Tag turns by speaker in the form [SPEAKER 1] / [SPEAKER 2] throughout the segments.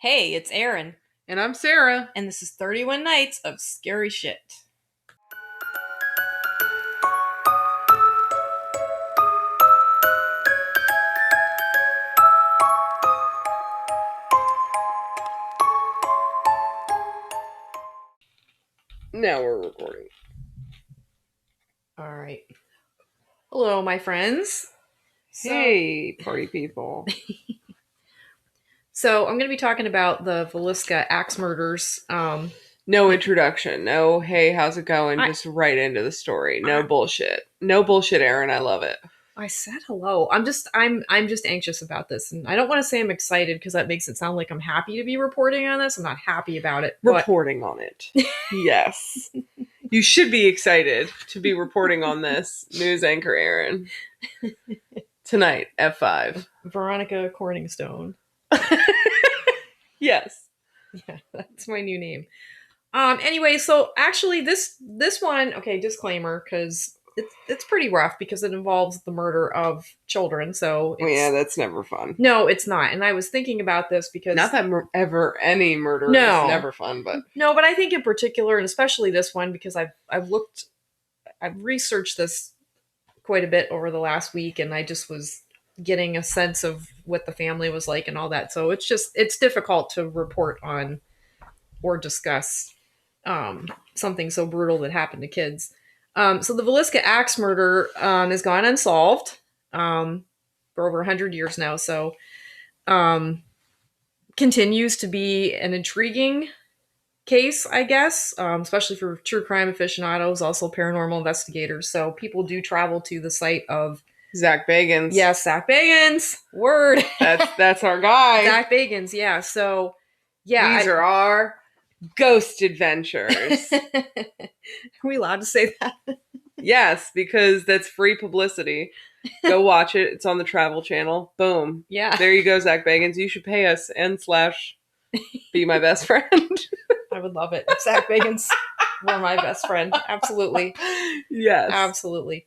[SPEAKER 1] Hey, it's Aaron,
[SPEAKER 2] And I'm Sarah.
[SPEAKER 1] and this is 31 Nights of Scary Shit.
[SPEAKER 2] Now we're recording.
[SPEAKER 1] All right. Hello, my friends.
[SPEAKER 2] Hey, party people.
[SPEAKER 1] So, I'm going to be talking about the Villisca axe murders.
[SPEAKER 2] No introduction. No, hey, how's it going?
[SPEAKER 1] I-
[SPEAKER 2] Just right into the story. No
[SPEAKER 1] I-
[SPEAKER 2] bullshit. No bullshit, Aaron. I love it.
[SPEAKER 1] I said hello. I'm just anxious about this, and I don't want to say I'm excited because that makes it sound like I'm happy to be reporting on this. I'm not happy about it, but
[SPEAKER 2] Reporting on it. Yes. You should be excited to be reporting on this, news anchor Aaron. Tonight at 5.
[SPEAKER 1] Veronica Corningstone.
[SPEAKER 2] Yes.
[SPEAKER 1] Yeah, that's my new name. Anyway, so actually this one, okay, disclaimer, because it's pretty rough because it involves the murder of children. So
[SPEAKER 2] Oh, yeah, that's never fun.
[SPEAKER 1] no, it's not. And I was thinking about this because
[SPEAKER 2] Not that ever any murder
[SPEAKER 1] No.
[SPEAKER 2] is never fun, but
[SPEAKER 1] no, but I think in particular, and especially this one, because I've researched this quite a bit over the last week, and I just was getting a sense of what the family was like and all that. So it's difficult to report on or discuss something so brutal that happened to kids. So the Villisca axe murder has gone unsolved for over 100 years now. So continues to be an intriguing case, I guess, especially for true crime aficionados, also paranormal investigators. So people do travel to the site of
[SPEAKER 2] Zach Bagans.
[SPEAKER 1] Yes, Zach Bagans. Word.
[SPEAKER 2] That's our guy.
[SPEAKER 1] Zach Bagans. Yeah. So yeah,
[SPEAKER 2] These are our ghost adventures.
[SPEAKER 1] Are we allowed to say that?
[SPEAKER 2] Yes, because that's free publicity. Go watch it. It's on the Travel Channel. Boom.
[SPEAKER 1] Yeah.
[SPEAKER 2] There you go, Zach Bagans. You should pay us and / be my best friend.
[SPEAKER 1] I would love it. If Zach Bagans were my best friend. Absolutely.
[SPEAKER 2] Yes.
[SPEAKER 1] Absolutely.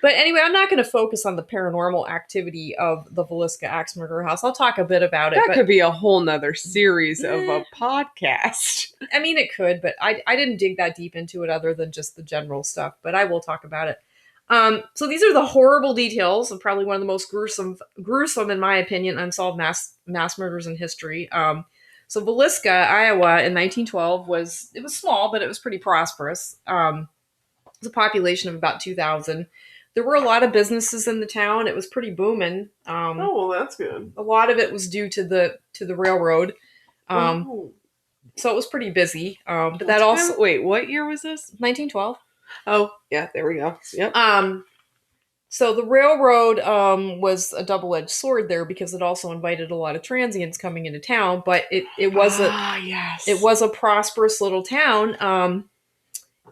[SPEAKER 1] But anyway, I'm not going to focus on the paranormal activity of the Villisca axe murder house. I'll talk a bit about it.
[SPEAKER 2] That could be a whole nother series of a podcast.
[SPEAKER 1] I mean, it could, but I didn't dig that deep into it other than just the general stuff. But I will talk about it. So these are the horrible details of probably one of the most gruesome, in my opinion, unsolved mass murders in history. So Villisca, Iowa, in 1912 was small, but it was pretty prosperous. It was a population of about 2,000. There were a lot of businesses in the town. It was pretty booming.
[SPEAKER 2] Oh, well, that's good.
[SPEAKER 1] A lot of it was due to the railroad. So it was pretty busy. But that also
[SPEAKER 2] Wait, what year was this?
[SPEAKER 1] 1912.
[SPEAKER 2] Oh, yeah, there we go. Yep.
[SPEAKER 1] So the railroad was a double-edged sword there because it also invited a lot of transients coming into town. But it was a prosperous little town.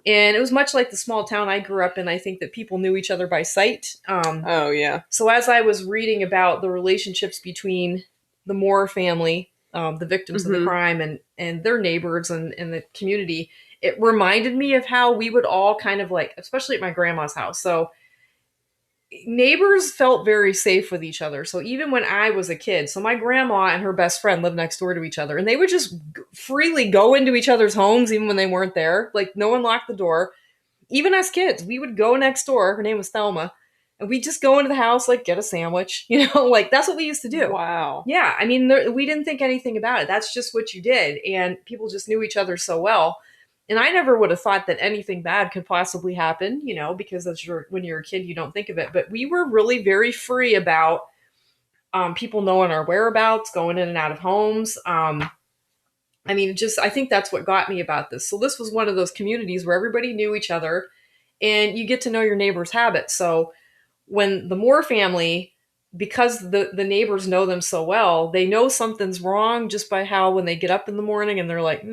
[SPEAKER 1] And it was much like the small town I grew up in. I think that people knew each other by sight.
[SPEAKER 2] Oh, yeah.
[SPEAKER 1] So as I was reading about the relationships between the Moore family, the victims of the crime, and their neighbors and the community, it reminded me of how we would all kind of like, especially at my grandma's house. So neighbors felt very safe with each other. So even when I was a kid, so my grandma and her best friend lived next door to each other, and they would just freely go into each other's homes even when they weren't there. Like, no one locked the door. Even as kids, we would go next door. Her name was Thelma. And we'd just go into the house, like, get a sandwich. Like, that's what we used to do.
[SPEAKER 2] Wow.
[SPEAKER 1] Yeah, I mean, we didn't think anything about it. That's just what you did. And people just knew each other so well. And I never would have thought that anything bad could possibly happen, because when you're a kid, you don't think of it. But we were really very free about people knowing our whereabouts, going in and out of homes. I think that's what got me about this. So this was one of those communities where everybody knew each other, and you get to know your neighbor's habits. So when the Moore family, because the neighbors know them so well, they know something's wrong just by how when they get up in the morning and they're like,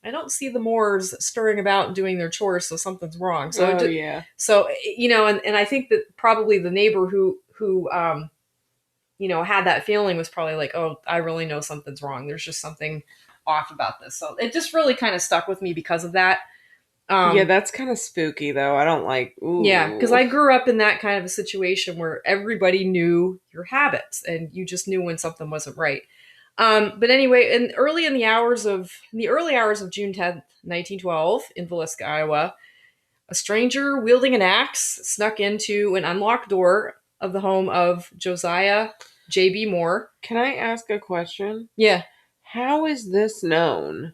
[SPEAKER 1] I don't see the Moores stirring about and doing their chores, so something's wrong. So
[SPEAKER 2] yeah.
[SPEAKER 1] So and I think that probably the neighbor who had that feeling was probably like, oh, I really know something's wrong. There's just something off about this. So it just really kind of stuck with me because of that.
[SPEAKER 2] Yeah, that's kind of spooky, though. I don't like. Ooh.
[SPEAKER 1] Yeah, because I grew up in that kind of a situation where everybody knew your habits and you just knew when something wasn't right. But anyway, in the early hours of June 10th, 1912, in Villisca, Iowa, a stranger wielding an axe snuck into an unlocked door of the home of Josiah J.B. Moore.
[SPEAKER 2] Can I ask a question?
[SPEAKER 1] Yeah.
[SPEAKER 2] How is this known?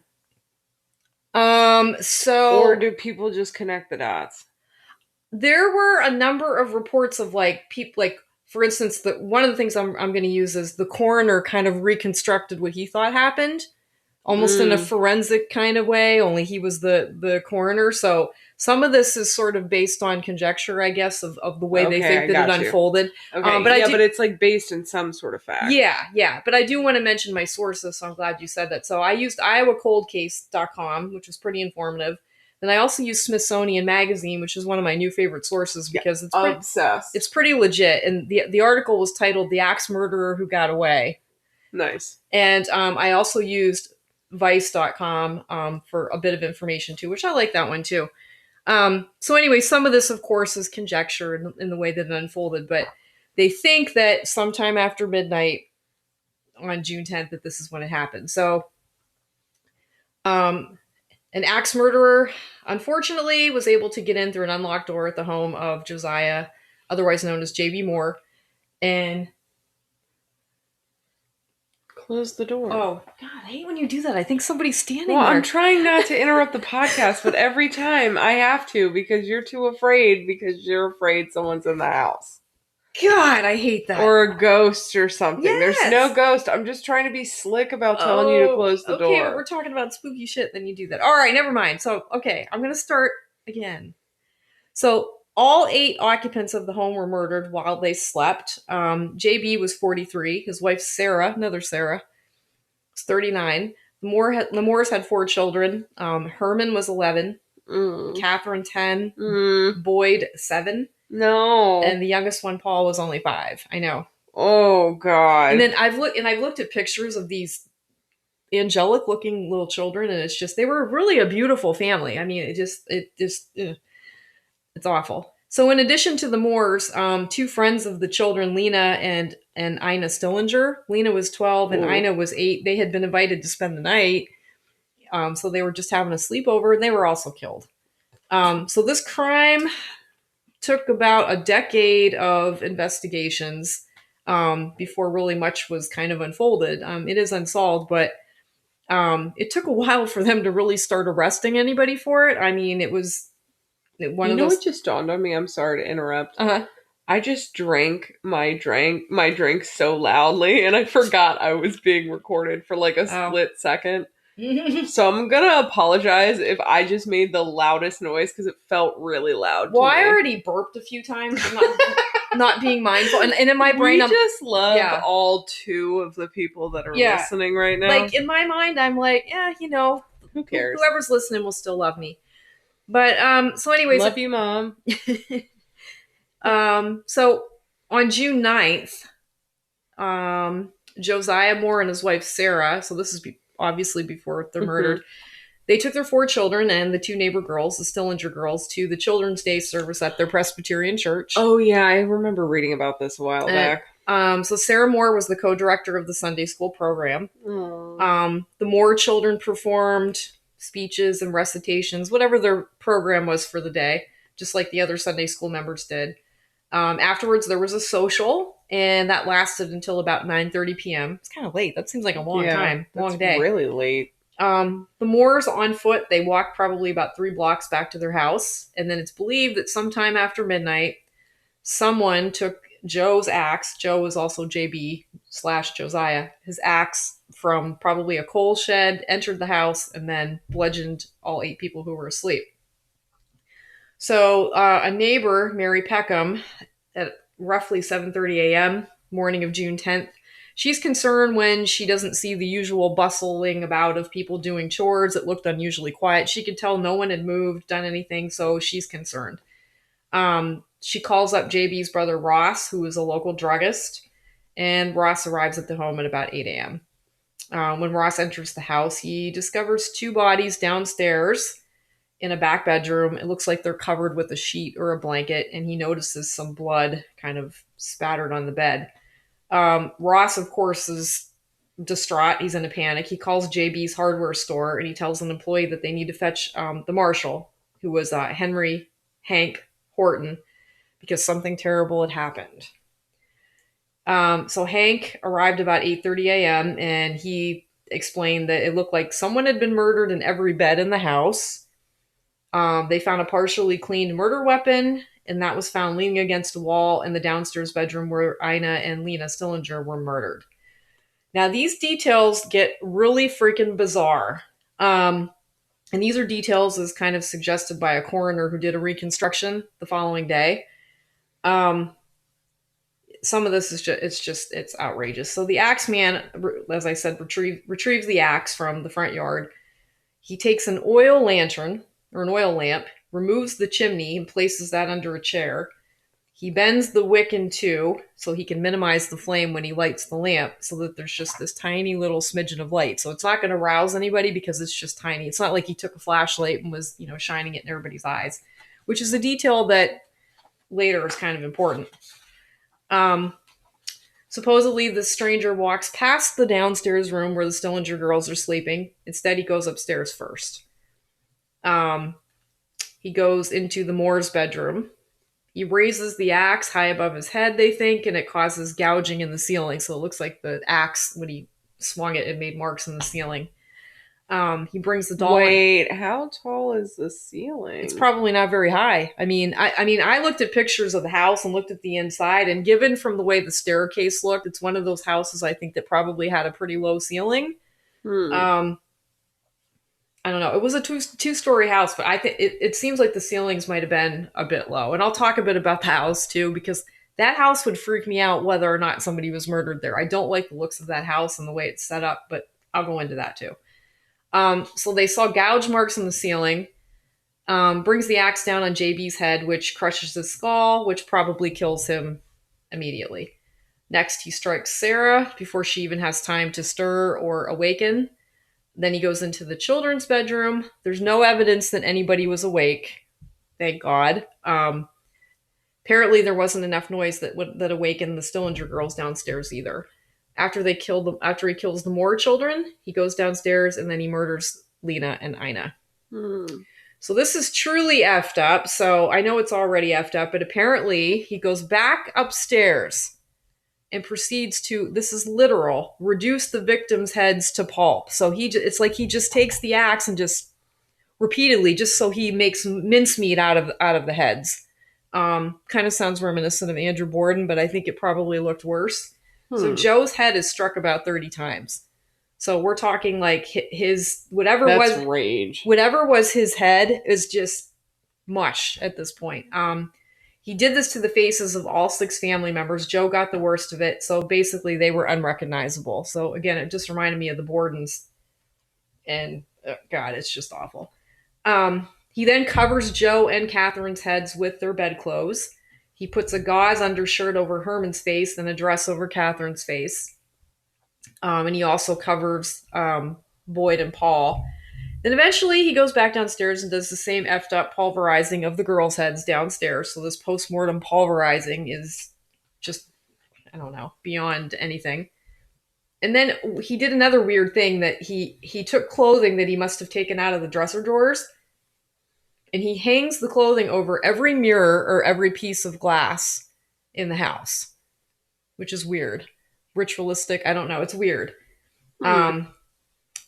[SPEAKER 2] Or
[SPEAKER 1] So
[SPEAKER 2] do people just connect the dots?
[SPEAKER 1] there were a number of reports of like people, like for instance, the one of the things I'm going to use is the coroner kind of reconstructed what he thought happened, almost in a
[SPEAKER 2] Mm,
[SPEAKER 1] forensic kind of way. Only he was the coroner, so some of this is sort of based on conjecture, I guess, of the way they
[SPEAKER 2] okay,
[SPEAKER 1] think
[SPEAKER 2] I
[SPEAKER 1] that it
[SPEAKER 2] got you.
[SPEAKER 1] unfolded.
[SPEAKER 2] Okay,
[SPEAKER 1] But I
[SPEAKER 2] yeah,
[SPEAKER 1] do,
[SPEAKER 2] but it's like based in some sort of fact.
[SPEAKER 1] yeah. But I do want to mention my sources, so I'm glad you said that. So I used iowacoldcase.com, which was pretty informative. Then I also used Smithsonian Magazine, which is one of my new favorite sources
[SPEAKER 2] Yeah,
[SPEAKER 1] because it's
[SPEAKER 2] obsessed.
[SPEAKER 1] pretty legit. And the article was titled "The Axe Murderer Who Got Away."
[SPEAKER 2] Nice.
[SPEAKER 1] And I also used Vice.com for a bit of information too, which I like that one too. So anyway, some of this, of course, is conjecture in the way that it unfolded, but they think that sometime after midnight on June 10th that this is when it happened. So um, an axe murderer, unfortunately, was able to get in through an unlocked door at the home of Josiah, otherwise known as J.B. Moore. And
[SPEAKER 2] Close the door.
[SPEAKER 1] oh God, I hate when you do that. I think somebody's standing
[SPEAKER 2] Well, I'm
[SPEAKER 1] there.
[SPEAKER 2] trying not to interrupt the podcast, but every time I have to because you're too afraid because you're afraid someone's in the house.
[SPEAKER 1] God, I hate that.
[SPEAKER 2] Or a ghost or something. There's no
[SPEAKER 1] Yes.
[SPEAKER 2] ghost. I'm just trying to be slick about telling you to
[SPEAKER 1] Oh,
[SPEAKER 2] close the
[SPEAKER 1] okay, but
[SPEAKER 2] door.
[SPEAKER 1] we're talking about spooky shit, then you do that. All right, never mind. So, okay, I'm going to start again. So, all 8 occupants of the home were murdered while they slept. JB was 43. His wife, Sarah, another Sarah, was 39. The Moores had 4 children. Herman was 11.
[SPEAKER 2] Mm.
[SPEAKER 1] Catherine, 10.
[SPEAKER 2] Mm.
[SPEAKER 1] Boyd, 7.
[SPEAKER 2] No.
[SPEAKER 1] And the youngest one, Paul, was only 5. I know.
[SPEAKER 2] Oh
[SPEAKER 1] And
[SPEAKER 2] God.
[SPEAKER 1] then I've looked at pictures of these angelic looking little children, and it's just they were really a beautiful family. I mean, it's awful. So in addition to the Moores, 2 friends of the children, Lena and Ina Stillinger. Lena was 12 and
[SPEAKER 2] Ooh.
[SPEAKER 1] Ina was 8. They had been invited to spend the night, so they were just having a sleepover, and they were also killed. So this crime took about a decade of investigations before really much was kind of unfolded. It is unsolved, but it took a while for them to really start arresting anybody for it. I mean, it was one
[SPEAKER 2] You
[SPEAKER 1] of
[SPEAKER 2] know
[SPEAKER 1] those.
[SPEAKER 2] what just dawned on me? I'm sorry to interrupt.
[SPEAKER 1] Uh,
[SPEAKER 2] I just drank my drink so loudly and I forgot I was being recorded for like a
[SPEAKER 1] oh.
[SPEAKER 2] split second. So I'm gonna apologize if I just made the loudest noise because it felt really loud
[SPEAKER 1] Well,
[SPEAKER 2] to
[SPEAKER 1] I
[SPEAKER 2] me.
[SPEAKER 1] already burped a few times. I'm not being mindful, and in my brain,
[SPEAKER 2] We
[SPEAKER 1] I'm
[SPEAKER 2] just love
[SPEAKER 1] yeah.
[SPEAKER 2] all 2 of the people that are
[SPEAKER 1] Yeah.
[SPEAKER 2] listening right now.
[SPEAKER 1] Like in my mind, I'm like, yeah,
[SPEAKER 2] Who cares?
[SPEAKER 1] whoever's listening will still love me. But so anyways,
[SPEAKER 2] Love you, Mom.
[SPEAKER 1] so on June 9th, Josiah Moore and his wife Sarah, so this is obviously before they're murdered, they took their 4 children and the 2 neighbor girls, the Stillinger girls, to the Children's Day service at their Presbyterian church.
[SPEAKER 2] Oh yeah, I remember reading about this a while back.
[SPEAKER 1] So Sarah Moore was the co-director of the Sunday school program. The Moore children performed speeches and recitations, whatever their program was for the day, just like the other Sunday school members did. Afterwards, there was a social, and that lasted until about 9:30 p.m. It's kind of late. That seems like a long time, long day.
[SPEAKER 2] Really late.
[SPEAKER 1] The Moores on foot, they walked probably about 3 blocks back to their house, and then it's believed that sometime after midnight, someone took Joe's axe. Joe was also JB/Josiah. His axe from probably a coal shed, entered the house, and then bludgeoned all 8 people who were asleep. So a neighbor, Mary Peckham, at roughly 7:30 a.m. morning of June 10th, she's concerned when she doesn't see the usual bustling about of people doing chores. It looked unusually quiet. She could tell no one had moved, done anything, so she's concerned. She calls up JB's brother Ross, who is a local druggist, and Ross arrives at the home at about 8 a.m. When Ross enters the house, he discovers 2 bodies downstairs in a back bedroom. It looks like they're covered with a sheet or a blanket, and he notices some blood kind of spattered on the bed. Ross, of course, is distraught. He's in a panic. He calls JB's hardware store and he tells an employee that they need to fetch the marshal, who was Henry Hank Horton, because something terrible had happened. So Hank arrived about 8:30 a.m. and he explained that it looked like someone had been murdered in every bed in the house. They found a partially cleaned murder weapon, and that was found leaning against a wall in the downstairs bedroom where Ina and Lena Stillinger were murdered. Now, these details get really freaking bizarre. And these are details as kind of suggested by a coroner who did a reconstruction the following day. Um, some of this is it's outrageous. So the axe man, as I said, retrieves the axe from the front yard. He takes an oil lantern or an oil lamp, removes the chimney and places that under a chair. He bends the wick in two so he can minimize the flame when he lights the lamp so that there's just this tiny little smidgen of light. So it's not going to rouse anybody because it's just tiny. It's not like he took a flashlight and was, shining it in everybody's eyes, which is a detail that later is kind of important. Supposedly, the stranger walks past the downstairs room where the Stillinger girls are sleeping. Instead, he goes upstairs first. He goes into the Moore's bedroom. He raises the axe high above his head, they think, and it causes gouging in the ceiling. So it looks like the axe, when he swung it, it made marks in the ceiling. He brings the doll.
[SPEAKER 2] Wait, how tall is the ceiling?
[SPEAKER 1] It's probably not very high. I looked at pictures of the house and looked at the inside, and given from the way the staircase looked, it's one of those houses I think that probably had a pretty low ceiling. I don't know. It was a two-story house, but I think it seems like the ceilings might have been a bit low. And I'll talk a bit about the house too, because that house would freak me out whether or not somebody was murdered there. I don't like the looks of that house and the way it's set up, but I'll go into that too. So they saw gouge marks in the ceiling. Brings the axe down on JB's head, which crushes his skull, which probably kills him immediately. Next, he strikes Sarah before she even has time to stir or awaken. Then he goes into the children's bedroom. There's no evidence that anybody was awake. Thank God. Apparently, there wasn't enough noise that awakened the Stillinger girls downstairs either. After he kills the Moore children, he goes downstairs and then he murders Lena and Ina. So this is truly effed up. So I know it's already effed up, but apparently he goes back upstairs and proceeds to, this is literal, reduce the victims' heads to pulp. So it's like he just takes the axe and just repeatedly, just so he makes mincemeat out of the heads. Kind of sounds reminiscent of Andrew Borden, but I think it probably looked worse. So Joe's head is struck about 30 times. So we're talking like his
[SPEAKER 2] That's rage.
[SPEAKER 1] Whatever was his head is just mush at this point. He did this to the faces of all 6 family members. Joe got the worst of it, so basically they were unrecognizable. So again, it just reminded me of the Bordens, and God, it's just awful. He then covers Joe and Catherine's heads with their bedclothes. He puts a gauze undershirt over Herman's face and a dress over Catherine's face. And he also covers Boyd and Paul. Then eventually he goes back downstairs and does the same effed up pulverizing of the girls' heads downstairs. So this post-mortem pulverizing is just, I don't know, beyond anything. And then he did another weird thing that he took clothing that he must have taken out of the dresser drawers, and he hangs the clothing over every mirror or every piece of glass in the house, which is weird. Ritualistic, I don't know. It's weird.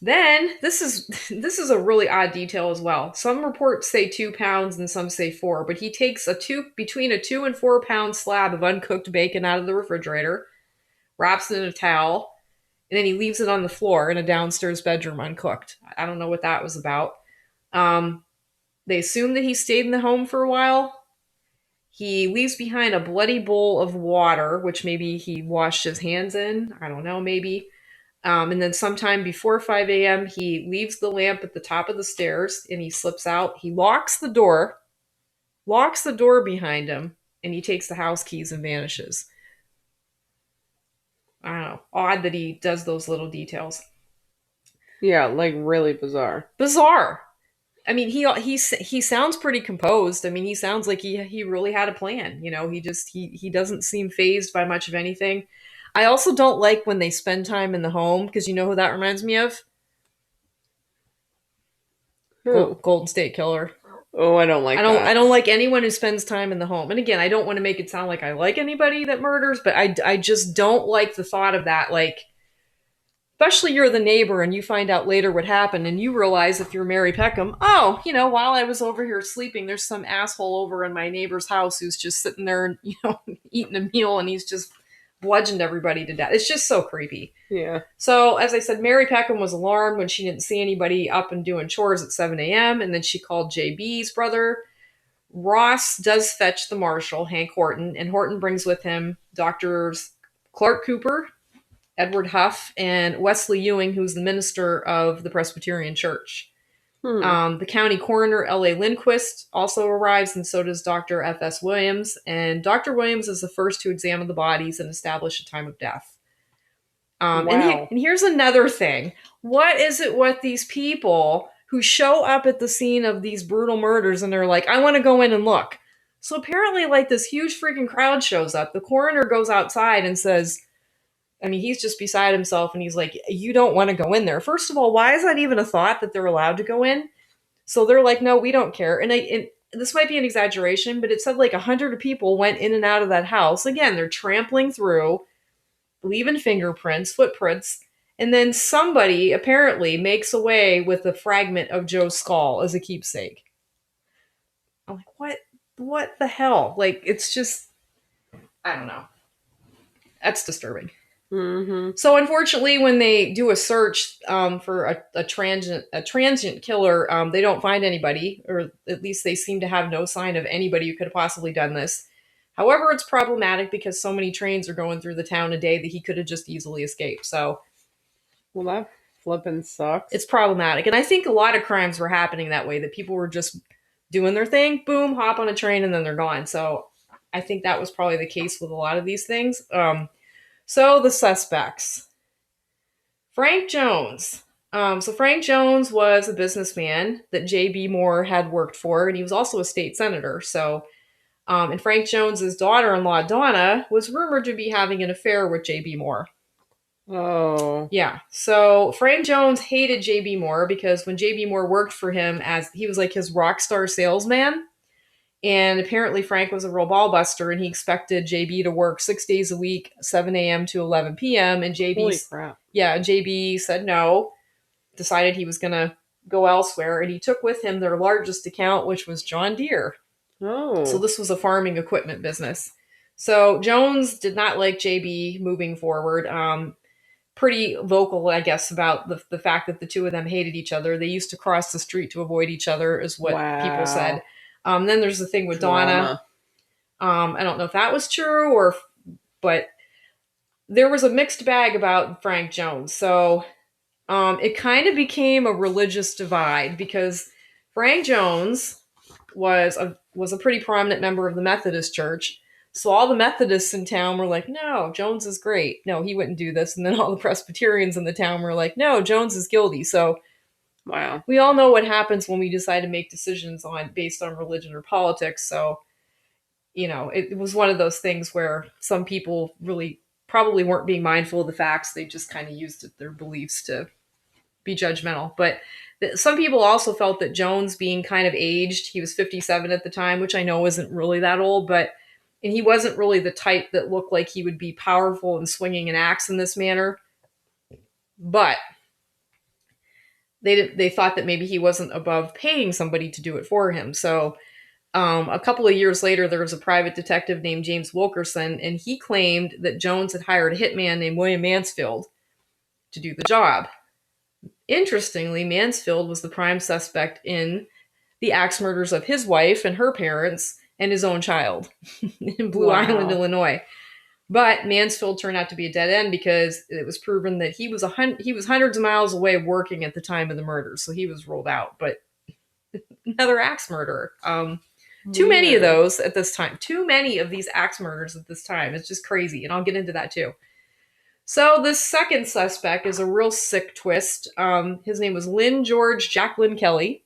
[SPEAKER 1] Then this is a really odd detail as well. Some reports say 2 pounds and some say 4, but he takes between a 2 and 4 pound slab of uncooked bacon out of the refrigerator, wraps it in a towel, and then he leaves it on the floor in a downstairs bedroom uncooked. I don't know what that was about. They assume that he stayed in the home for a while. He leaves behind a bloody bowl of water, which maybe he washed his hands in. I don't know, maybe. And then sometime before 5 a.m., he leaves the lamp at the top of the stairs and he slips out. He locks the door behind him, and he takes the house keys and vanishes. I don't know. Odd that he does those little details.
[SPEAKER 2] Yeah, like really bizarre.
[SPEAKER 1] Bizarre. I mean, he sounds pretty composed. I mean, he sounds like he really had a plan. He doesn't seem fazed by much of anything. I also don't like when they spend time in the home because you know who that reminds me of?
[SPEAKER 2] Who?
[SPEAKER 1] Golden State Killer.
[SPEAKER 2] Oh, I don't
[SPEAKER 1] I
[SPEAKER 2] like
[SPEAKER 1] don't I
[SPEAKER 2] that.
[SPEAKER 1] don't like anyone who spends time in the home. And again, I don't want to make it sound like I like anybody that murders, but I just don't like the thought of that. Like, especially you're the neighbor and you find out later what happened and you realize if you're Mary Peckham, oh, while I was over here sleeping, there's some asshole over in my neighbor's house who's just sitting there, eating a meal and he's just bludgeoned everybody to death. It's just so creepy.
[SPEAKER 2] Yeah.
[SPEAKER 1] So, as I said, Mary Peckham was alarmed when she didn't see anybody up and doing chores at 7 a.m. And then she called JB's brother. Ross does fetch the marshal, Hank Horton, and Horton brings with him doctors Clark Cooper, Edward Huff, and Wesley Ewing, who's the minister of the Presbyterian Church.
[SPEAKER 2] Hmm.
[SPEAKER 1] The county coroner, L.A. Lindquist, also arrives, and so does Dr. F.S. Williams. And Dr. Williams is the first to examine the bodies and establish a time of death.
[SPEAKER 2] Wow.
[SPEAKER 1] And here's another thing. What is it with these people who show up at the scene of these brutal murders and they're like, I want to go in and look? So apparently, like, this huge freaking crowd shows up. The coroner goes outside and says, I mean, he's just beside himself and he's like, you don't want to go in there. First of all, why is that even a thought that they're allowed to go in? So they're like, no, we don't care. And this might be an exaggeration, but it said like 100 people went in and out of that house. Again, they're trampling through, leaving fingerprints, footprints, and then somebody apparently makes away with a fragment of Joe's skull as a keepsake. I'm like, what? What the hell? Like, it's just, I don't know. That's disturbing.
[SPEAKER 2] Mm-hmm.
[SPEAKER 1] So unfortunately, when they do a search for a transient killer, they don't find anybody, or at least they seem to have no sign of anybody who could have possibly done this. However, it's problematic because so many trains are going through the town a day that he could have just easily escaped. So
[SPEAKER 2] Well, that flippin' sucks.
[SPEAKER 1] it's problematic, and I think a lot of crimes were happening that way. That people were just doing their thing, boom, hop on a train, and then they're gone. So I think that was probably the case with a lot of these things. So the suspects. Frank Jones. So Frank Jones was a businessman that J.B. Moore had worked for, and he was also a state senator. So, and Frank Jones's daughter-in-law Donna was rumored to be having an affair with J.B. Moore.
[SPEAKER 2] Oh.
[SPEAKER 1] Yeah. So Frank Jones hated J.B. Moore because when J.B. Moore worked for him as he was like his rock star salesman, and apparently Frank was a real ball buster, and he expected JB to work 6 days a week, 7 a.m. to 11 p.m. And
[SPEAKER 2] Holy crap.
[SPEAKER 1] JB said no, decided he was going to go elsewhere, and he took with him their largest account, which was John Deere. So
[SPEAKER 2] Oh.
[SPEAKER 1] this was a farming equipment business. So Jones did not like JB moving forward. Pretty vocal, I guess, about the fact that the two of them hated each other. They used to cross the street to avoid each other, is what people said.
[SPEAKER 2] Wow.
[SPEAKER 1] Then there's the thing with Donna.
[SPEAKER 2] Drama.
[SPEAKER 1] I don't know if that was true but there was a mixed bag about Frank Jones. So it kind of became a religious divide because Frank Jones was a pretty prominent member of the Methodist Church. So all the Methodists in town were like, no, Jones is great. No, he wouldn't do this. And then all the Presbyterians in the town were like, no, Jones is guilty. So
[SPEAKER 2] Wow.
[SPEAKER 1] we all know what happens when we decide to make decisions based on religion or politics. So, it was one of those things where some people really probably weren't being mindful of the facts. They just kind of used their beliefs to be judgmental. But some people also felt that Jones being kind of aged, he was 57 at the time, which I know isn't really that old, and he wasn't really the type that looked like he would be powerful and swinging an axe in this manner. But they thought that maybe he wasn't above paying somebody to do it for him. So a couple of years later, there was a private detective named James Wilkerson, and he claimed that Jones had hired a hitman named William Mansfield to do the job. Interestingly, Mansfield was the prime suspect in the axe murders of his wife and her parents and his own child in Blue Island, Illinois. But Mansfield turned out to be a dead end because it was proven that he was hundreds of miles away working at the time of the murder, so he was ruled out. But another axe murderer. Too many of those at this time. Too many of these axe murders at this time. It's just crazy, and I'll get into that too. So this second suspect is a real sick twist. His name was Lynn George Jacqueline Kelly,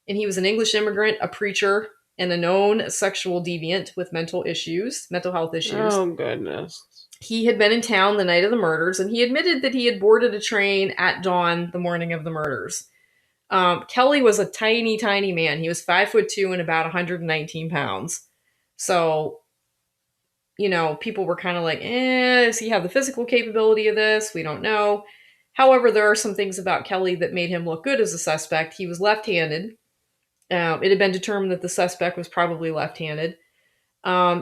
[SPEAKER 1] and he was an English immigrant, a preacher, and a known sexual deviant with mental health issues.
[SPEAKER 2] Oh, goodness.
[SPEAKER 1] He had been in town the night of the murders, and he admitted that he had boarded a train at dawn the morning of the murders. Kelly was a tiny, tiny man. He was 5'2" and about 119 pounds. So, people were kind of like, does he have the physical capability of this? We don't know. However, there are some things about Kelly that made him look good as a suspect. He was left handed. It had been determined that the suspect was probably left handed.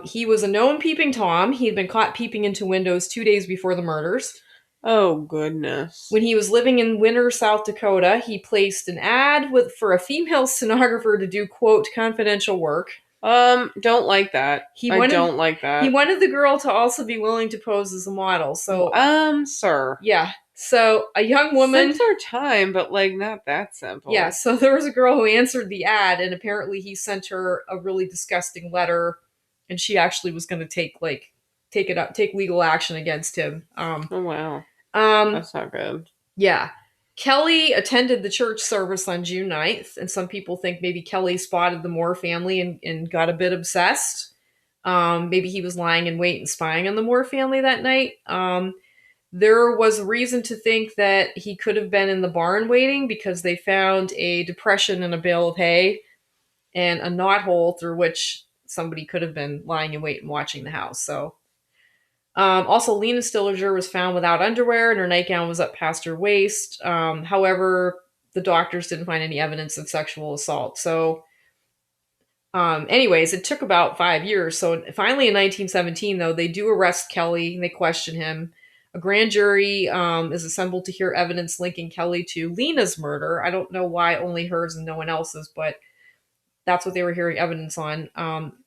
[SPEAKER 1] He was a known peeping Tom. He had been caught peeping into windows 2 days before the murders.
[SPEAKER 2] Oh, goodness.
[SPEAKER 1] When he was living in Winter, South Dakota, he placed an ad for a female stenographer to do, quote, confidential work.
[SPEAKER 2] Don't like that. I don't like that.
[SPEAKER 1] He wanted the girl to also be willing to pose as a model. So,
[SPEAKER 2] sir.
[SPEAKER 1] Yeah. So a young woman.
[SPEAKER 2] Since our time, but not that simple.
[SPEAKER 1] Yeah. So there was a girl who answered the ad, and apparently he sent her a really disgusting letter, and she actually was going to take legal action against him.
[SPEAKER 2] Oh wow. That's not good.
[SPEAKER 1] Yeah. Kelly attended the church service on June 9th, and some people think maybe Kelly spotted the Moore family and got a bit obsessed. Maybe he was lying in wait and spying on the Moore family that night. There was reason to think that he could have been in the barn waiting because they found a depression in a bale of hay and a knothole through which somebody could have been lying in wait and watching the house. So, also, Lena Stillinger was found without underwear and her nightgown was up past her waist. However, the doctors didn't find any evidence of sexual assault. So, anyways, it took about 5 years. So finally in 1917, though, they do arrest Kelly and they question him. A grand jury is assembled to hear evidence linking Kelly to Lena's murder. I don't know why only hers and no one else's, but that's what they were hearing evidence on.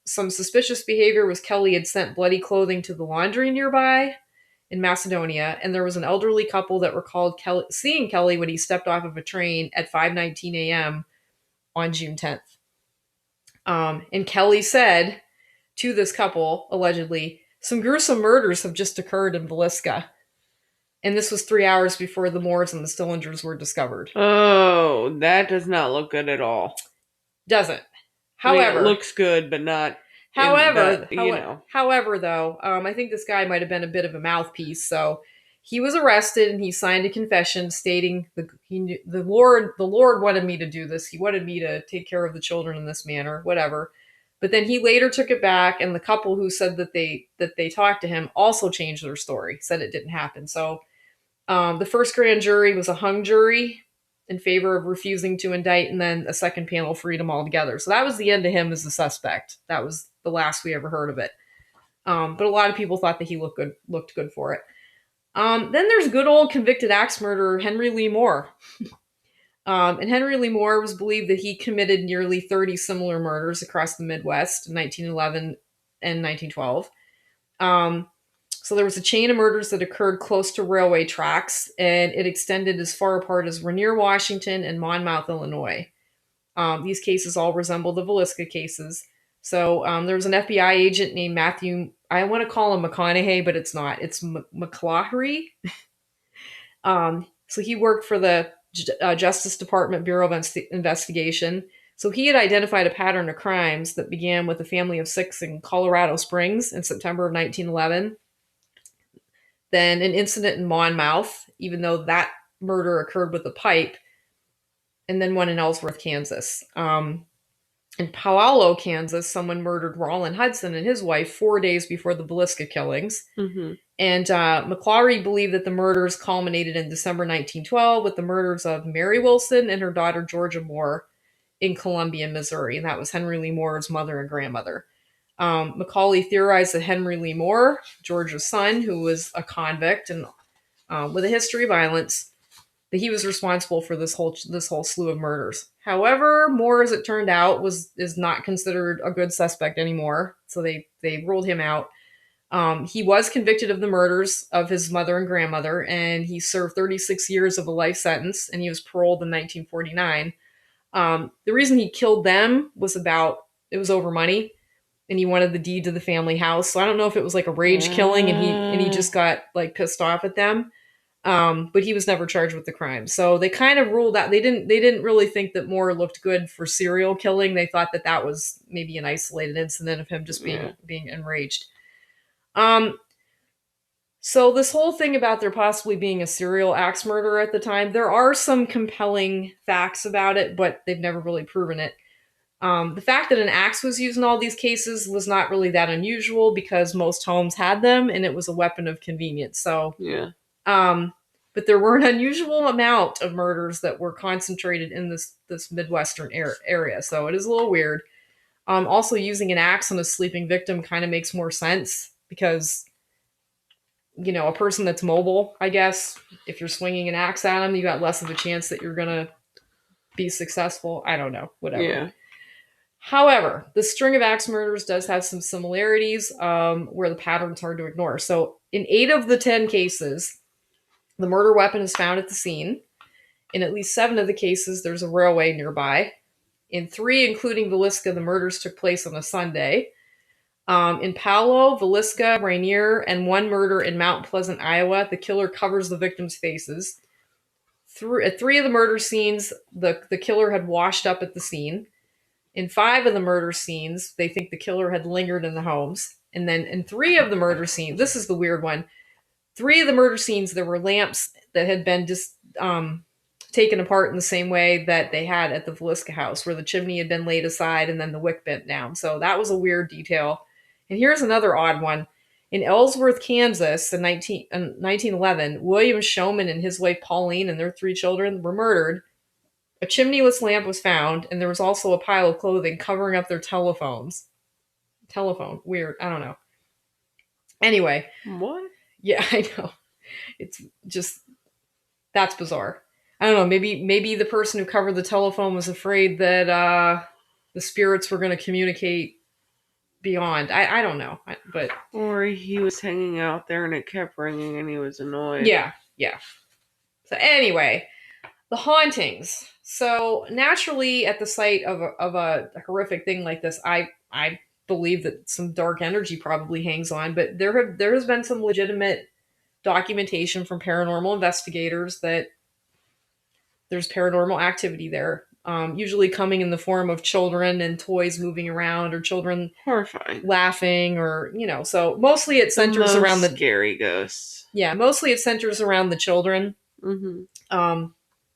[SPEAKER 1] Some suspicious behavior was Kelly had sent bloody clothing to the laundry nearby in Macedonia, and there was an elderly couple that recalled seeing Kelly when he stepped off of a train at 5:19 a.m. on June 10th. And Kelly said to this couple, allegedly, some gruesome murders have just occurred in Villisca. And this was 3 hours before the Moores and the Stillingers were discovered.
[SPEAKER 2] Oh, that does not look good at all.
[SPEAKER 1] Doesn't. However,
[SPEAKER 2] it looks good, but not.
[SPEAKER 1] However, though, I think this guy might have been a bit of a mouthpiece. So he was arrested and he signed a confession stating the Lord wanted me to do this. He wanted me to take care of the children in this manner, whatever. But then he later took it back, and the couple who said that they talked to him also changed their story, said it didn't happen. So the first grand jury was a hung jury in favor of refusing to indict, and then a second panel freed him altogether. So that was the end of him as the suspect. That was the last we ever heard of it. But a lot of people thought that he looked good for it. Then there's good old convicted axe murderer Henry Lee Moore. And Henry Lee Moore was believed that he committed nearly 30 similar murders across the Midwest in 1911 and 1912. So there was a chain of murders that occurred close to railway tracks, and it extended as far apart as Rainier, Washington, and Monmouth, Illinois. These cases all resemble the Villisca cases. So there was an FBI agent named Matthew, I want to call him McConaughey, but it's not. It's McClaughry. So he worked for the Justice Department Bureau of Investigation. So he had identified a pattern of crimes that began with a family of 6 in Colorado Springs in September of 1911. Then an incident in Monmouth, even though that murder occurred with a pipe, and then one in Ellsworth, Kansas. In Puyallup, Kansas, someone murdered Roland Hudson and his wife 4 days before the Villisca killings.
[SPEAKER 2] Mm-hmm.
[SPEAKER 1] And McClaughry believed that the murders culminated in December 1912 with the murders of Mary Wilson and her daughter Georgia Moore in Columbia, Missouri. And that was Henry Lee Moore's mother and grandmother. Macaulay theorized that Henry Lee Moore, Georgia's son, who was a convict and with a history of violence, that he was responsible for this whole slew of murders. However, Moore, as it turned out, is not considered a good suspect anymore, so they ruled him out. He was convicted of the murders of his mother and grandmother, and he served 36 years of a life sentence, and he was paroled in 1949. The reason he killed them was over money, and he wanted the deed to the family house. So I don't know if it was like a rage killing and he just got like pissed off at them. But he was never charged with the crime. So they kind of ruled out, they didn't really think that Moore looked good for serial killing. They thought that was maybe an isolated incident of him just being enraged. So this whole thing about there possibly being a serial axe murderer at the time, there are some compelling facts about it, but they've never really proven it. The fact that an axe was used in all these cases was not really that unusual because most homes had them and it was a weapon of convenience. So,
[SPEAKER 2] Yeah.
[SPEAKER 1] um, but there were an unusual amount of murders that were concentrated in this midwestern area. So it is a little weird. Also, using an axe on a sleeping victim kind of makes more sense because a person that's mobile, I guess, if you're swinging an axe at them, you got less of a chance that you're gonna be successful. I don't know, whatever.
[SPEAKER 2] Yeah.
[SPEAKER 1] However, the string of axe murders does have some similarities where the pattern's hard to ignore. So, in 8 of the 10 cases, the murder weapon is found at the scene. In at least 7 of the cases, there's a railway nearby. In 3, including Villisca, the murders took place on a Sunday. In Palo, Villisca, Rainier, and one murder in Mount Pleasant, Iowa, the killer covers the victims' faces. At 3 of the murder scenes, the killer had washed up at the scene. In 5 of the murder scenes, they think the killer had lingered in the homes. And then in 3 of the murder scenes, this is the weird one. 3 of the murder scenes, there were lamps that had been just taken apart in the same way that they had at the Villisca house, where the chimney had been laid aside and then the wick bent down. So that was a weird detail. And here's another odd one. In Ellsworth, Kansas, in 1911, William Showman and his wife Pauline and their 3 children were murdered. A chimneyless lamp was found, and there was also a pile of clothing covering up their telephones. Telephone. Weird. I don't know. Anyway,
[SPEAKER 2] What?
[SPEAKER 1] yeah, I know. It's just that's bizarre. I don't know. Maybe the person who covered the telephone was afraid that the spirits were going to communicate beyond. I don't know. But
[SPEAKER 2] Or he was hanging out there and it kept ringing and he was annoyed.
[SPEAKER 1] yeah. So anyway, the hauntings. So naturally, at the site of a horrific thing like this, I believe that some dark energy probably hangs on. But there has been some legitimate documentation from paranormal investigators that there's paranormal activity there. Usually coming in the form of children and toys moving around, or children
[SPEAKER 2] Horrifying.
[SPEAKER 1] laughing, or so mostly it centers around the
[SPEAKER 2] scary ghosts.
[SPEAKER 1] Yeah, mostly it centers around the children.
[SPEAKER 2] Mm-hmm.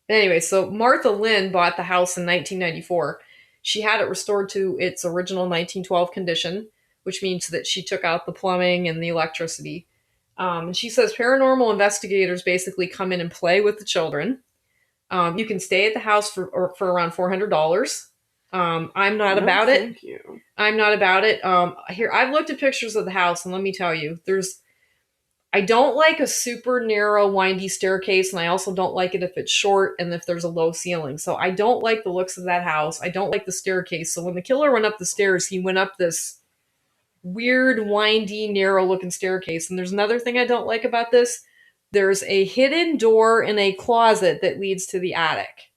[SPEAKER 1] Anyway, so Martha Lynn bought the house in 1994. She had it restored to its original 1912 condition, which means that she took out the plumbing and the electricity. And she says paranormal investigators basically come in and play with the children. You can stay at the house for around $400. I'm not about it.
[SPEAKER 2] Thank you.
[SPEAKER 1] I'm not about it. Here, I've looked at pictures of the house, and let me tell you, I don't like a super narrow, windy staircase, and I also don't like it if it's short and if there's a low ceiling. So I don't like the looks of that house. I don't like the staircase. So when the killer went up the stairs, he went up this weird, windy, narrow-looking staircase. And there's another thing I don't like about this. There's a hidden door in a closet that leads to the attic.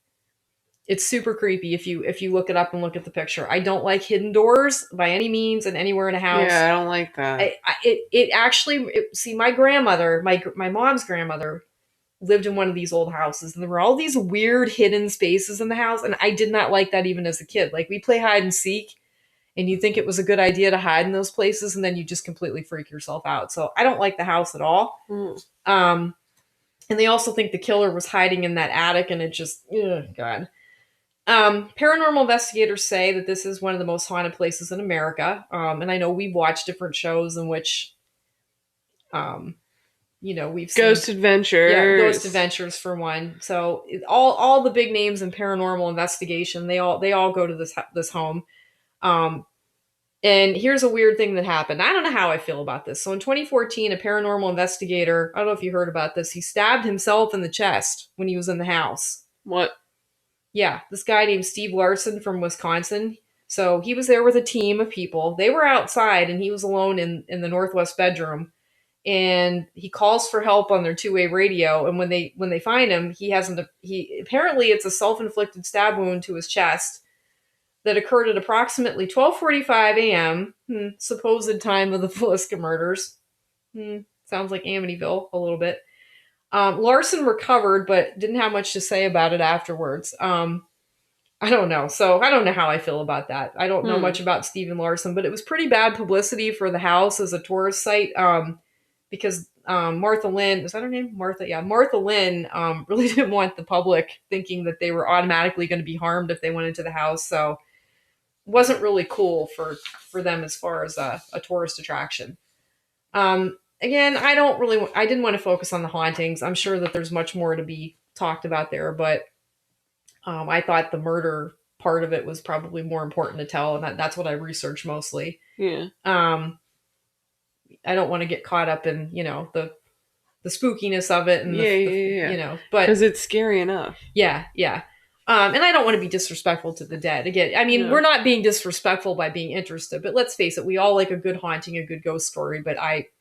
[SPEAKER 1] It's super creepy if you look it up and look at the picture. I don't like hidden doors by any means and anywhere in a house.
[SPEAKER 2] Yeah, I don't like that.
[SPEAKER 1] See, my grandmother, my mom's grandmother, lived in one of these old houses, and there were all these weird hidden spaces in the house, and I did not like that even as a kid. Like, we play hide and seek, and you think it was a good idea to hide in those places, and then you just completely freak yourself out. So I don't like the house at all. And they also think the killer was hiding in that attic, and it just, God. Paranormal investigators say that this is one of the most haunted places in America. And I know we've watched different shows in which, we've seen
[SPEAKER 2] Ghost Adventures.
[SPEAKER 1] Yeah, Ghost Adventures for one. So all the big names in paranormal investigation, they all go to this home. And here's a weird thing that happened. I don't know how I feel about this. So in 2014, a paranormal investigator, I don't know if you heard about this, he stabbed himself in the chest when he was in the house.
[SPEAKER 2] What?
[SPEAKER 1] Yeah, this guy named Steve Larson from Wisconsin. So he was there with a team of people. They were outside, and he was alone in the northwest bedroom. And he calls for help on their two-way radio. And when they find him, he apparently it's a self-inflicted stab wound to his chest that occurred at approximately 12:45 a.m. Supposed time of the Villisca murders. Sounds like Amityville a little bit. Larson recovered, but didn't have much to say about it afterwards. I don't know. So I don't know how I feel about that. I don't know much about Stephen Larson, but it was pretty bad publicity for the house as a tourist site, because Martha Lynn, is that her name? Martha, yeah. Martha Lynn really didn't want the public thinking that they were automatically going to be harmed if they went into the house. So it wasn't really cool for them as far as a tourist attraction. Again, I didn't want to focus on the hauntings. I'm sure that there's much more to be talked about there, but I thought the murder part of it was probably more important to tell, and that's what I researched mostly.
[SPEAKER 2] Yeah.
[SPEAKER 1] I don't want to get caught up in the spookiness of it and but
[SPEAKER 2] because it's scary enough.
[SPEAKER 1] yeah, yeah. And I don't want to be disrespectful to the dead. Again, I mean,
[SPEAKER 2] No.
[SPEAKER 1] we're not being disrespectful by being interested, but let's face it, we all like a good haunting, a good ghost story. But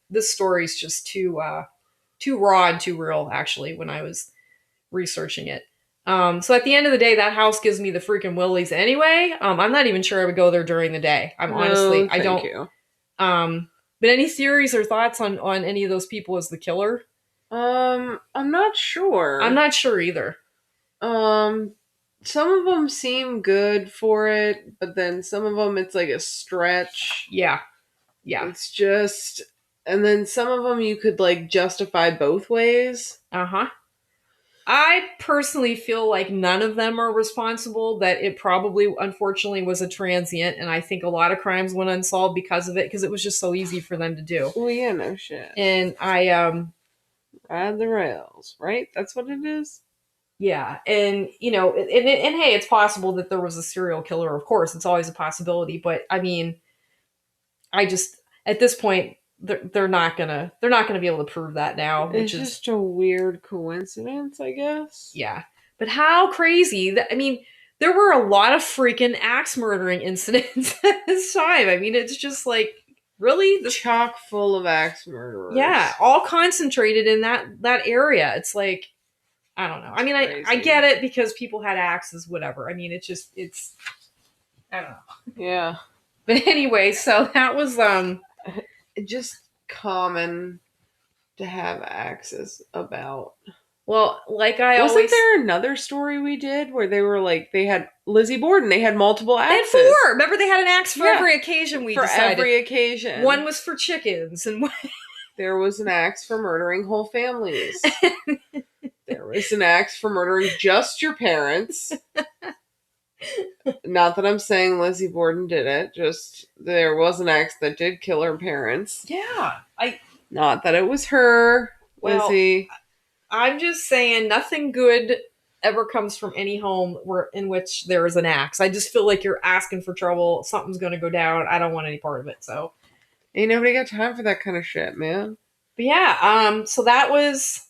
[SPEAKER 1] this story is just too raw and too real, actually, when I was researching it. So at the end of the day, that house gives me the freaking willies anyway. I'm not even sure I would go there during the day. I don't.
[SPEAKER 2] You.
[SPEAKER 1] But any theories or thoughts on any of those people as the killer?
[SPEAKER 2] I'm not sure.
[SPEAKER 1] I'm not sure either.
[SPEAKER 2] Some of them seem good for it, but then some of them it's like a stretch.
[SPEAKER 1] Yeah. Yeah.
[SPEAKER 2] It's just, and then some of them you could like justify both ways.
[SPEAKER 1] Uh-huh. I personally feel like none of them are responsible, that it probably, unfortunately, was a transient, and I think a lot of crimes went unsolved because of it, because it was just so easy for them to do.
[SPEAKER 2] Well, yeah, no shit.
[SPEAKER 1] And
[SPEAKER 2] ride the rails, right? That's what it is?
[SPEAKER 1] Yeah, and hey, it's possible that there was a serial killer, of course, it's always a possibility, but I mean, I just, at this point, they're not gonna be able to prove that now, which
[SPEAKER 2] it's
[SPEAKER 1] is
[SPEAKER 2] just a weird coincidence, I guess.
[SPEAKER 1] Yeah. But how crazy that, I mean, there were a lot of freaking axe murdering incidents at this time. I mean, it's just like, really?
[SPEAKER 2] Chock full of axe murderers.
[SPEAKER 1] Yeah, all concentrated in that area. It's like, I don't know. I mean, I get it because people had axes, whatever. I mean, it's I don't know.
[SPEAKER 2] Yeah.
[SPEAKER 1] But anyway, so that was
[SPEAKER 2] just common to have axes about.
[SPEAKER 1] Well, like
[SPEAKER 2] wasn't there another story we did where they were like, they had Lizzie Borden, they had multiple axes.
[SPEAKER 1] They had 4. Remember, they had an axe for every occasion.
[SPEAKER 2] For every occasion.
[SPEAKER 1] One was for chickens, and
[SPEAKER 2] there was an axe for murdering whole families. There was an axe for murdering just your parents. Not that I'm saying Lizzie Borden did it, just there was an axe that did kill her parents.
[SPEAKER 1] Yeah.
[SPEAKER 2] Not that it was her, Lizzie.
[SPEAKER 1] Well, I'm just saying nothing good ever comes from any home in which there is an axe. I just feel like you're asking for trouble. Something's going to go down. I don't want any part of it. So
[SPEAKER 2] ain't nobody got time for that kind of shit, man.
[SPEAKER 1] But yeah, so that was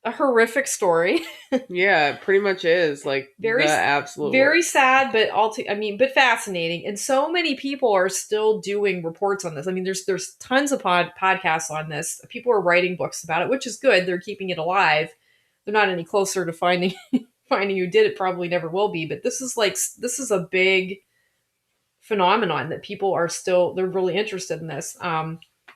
[SPEAKER 1] a horrific story.
[SPEAKER 2] Yeah, it pretty much is like
[SPEAKER 1] very sad, but fascinating. And so many people are still doing reports on this. I mean, there's tons of podcasts on this. People are writing books about it, which is good. They're keeping it alive. They're not any closer to finding who did it. Probably never will be. But this is a big phenomenon that people are they're really interested in this.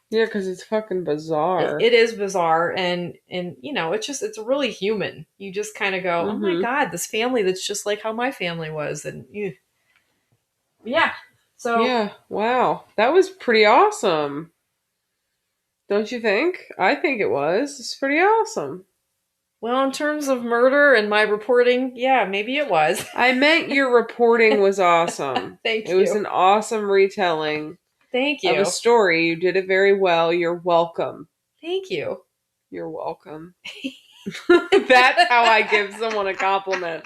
[SPEAKER 2] Yeah, because it's fucking bizarre.
[SPEAKER 1] It is bizarre, and it's really human. You just kind of go, oh my god, this family that's just like how my family was, and yeah. So
[SPEAKER 2] yeah, wow, that was pretty awesome. Don't you think? I think it was. It's pretty awesome.
[SPEAKER 1] Well, in terms of murder and my reporting, yeah, maybe it was.
[SPEAKER 2] I meant your reporting was awesome.
[SPEAKER 1] Thank you.
[SPEAKER 2] It was an awesome retelling.
[SPEAKER 1] Thank you.
[SPEAKER 2] Of a story. You did it very well. You're welcome.
[SPEAKER 1] Thank you.
[SPEAKER 2] You're welcome. That's how I give someone a compliment.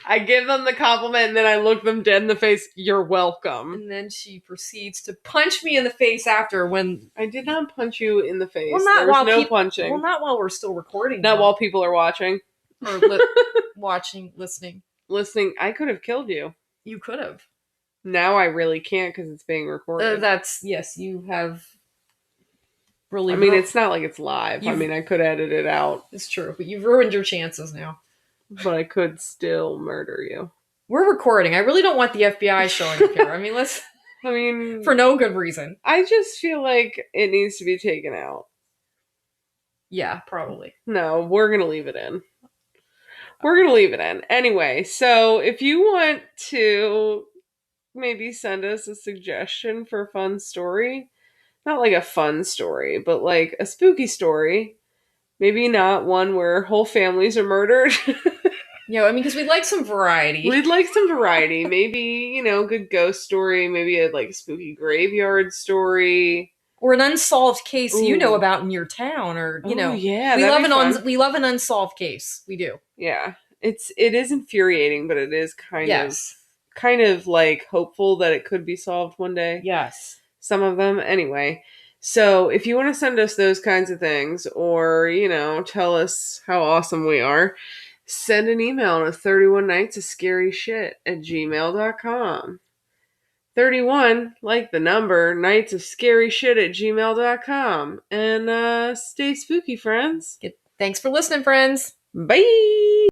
[SPEAKER 2] I give them the compliment and then I look them dead in the face. You're welcome.
[SPEAKER 1] And then she proceeds to punch me in the face after when...
[SPEAKER 2] I did not punch you in the face.
[SPEAKER 1] Well, not
[SPEAKER 2] there was punching.
[SPEAKER 1] Well, not while we're still recording.
[SPEAKER 2] Not while people are watching.
[SPEAKER 1] Or watching, listening.
[SPEAKER 2] Listening. I could have killed you.
[SPEAKER 1] You could have.
[SPEAKER 2] Now I really can't because it's being recorded.
[SPEAKER 1] Yes, you have really...
[SPEAKER 2] I mean, it's not like it's live. I mean, I could edit it out.
[SPEAKER 1] It's true, but you've ruined your chances now.
[SPEAKER 2] But I could still murder you.
[SPEAKER 1] We're recording. I really don't want the FBI showing up here. I mean, for no good reason.
[SPEAKER 2] I just feel like it needs to be taken out.
[SPEAKER 1] Yeah, probably.
[SPEAKER 2] No, we're going to leave it in. We're going to leave it in. Anyway, so if you want to... maybe send us a suggestion for a fun story, not like a fun story, but like a spooky story. Maybe not one where whole families are murdered.
[SPEAKER 1] I mean, because we'd like some variety.
[SPEAKER 2] We'd like some variety. Maybe, good ghost story, maybe a like spooky graveyard story.
[SPEAKER 1] Or an unsolved case you know
[SPEAKER 2] Ooh.
[SPEAKER 1] about in your town, or
[SPEAKER 2] Oh yeah,
[SPEAKER 1] we
[SPEAKER 2] that'd
[SPEAKER 1] love
[SPEAKER 2] be fun.
[SPEAKER 1] we love an unsolved case. We do.
[SPEAKER 2] Yeah. It is infuriating, but it is
[SPEAKER 1] Yes.
[SPEAKER 2] kind of like hopeful that it could be solved one day.
[SPEAKER 1] Yes.
[SPEAKER 2] Some of them anyway. So, if you want to send us those kinds of things or, tell us how awesome we are, send an email to 31 nights of scary shit at gmail.com. 31, like the number, nights of scary shit at gmail.com. And stay spooky, friends.
[SPEAKER 1] Thanks for listening, friends.
[SPEAKER 2] Bye.